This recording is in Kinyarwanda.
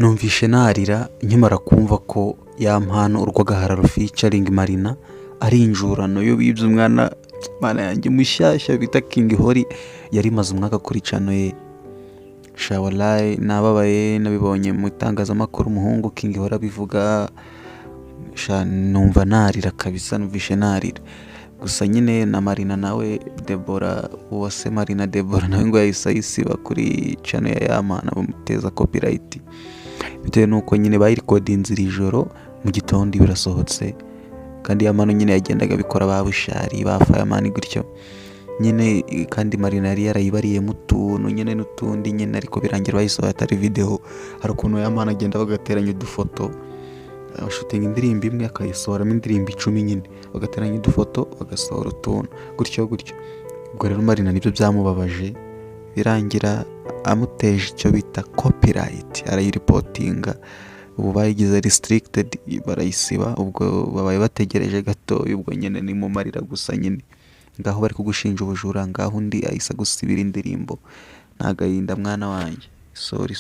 numvishe narira nkimara kumva ko ya mpano urw'agahararo featuring Marina ari injurano yo bibye umwana mana yanjye mushyashya bita King Hori yari maze umwaka kuri channel ye. Shawalai nababaye nabibonye mu itangazamakuru umuhungu King Hori abivuga, numva narira kabisa, numvishe narira. Gusa nyine na Marina nawe Deborah, uwase Marina Deborah nawe ngo yahise kuri channel ya Yamana bamuteza copyright, bitewe nuko nyine bayirekodinze iri joro mu gitondo birasohotse, kandi Yamana nyine yagendaga bikora babushari ba Fireman gutyo nyine, kandi Marina yari yarayibariyemo utuntu nyine n'utundi nyine, ariko birangira bayisohoye atari video. Hari ukuntu Yamana agenda bagateranya udufoto, shooting indirimbo imwe akayisohoramo indirimbo 10 nyine, bagateranya udufoto bagasohora utuntu gutyo. Ubwo rero Marina nibyo byamubabaje, birangira amuteje icyo bita copyright, arayireportinga. Ubu bayigize restricted barayisiba, ubwo babaye bategereje gato, ubwo nyine ni mu Marira gusa nyine. Ngaho bari kugushinja ubujura, ngaho undi ahisa gusibira indirimbo. Nagahinda mwana wanjye, sorry.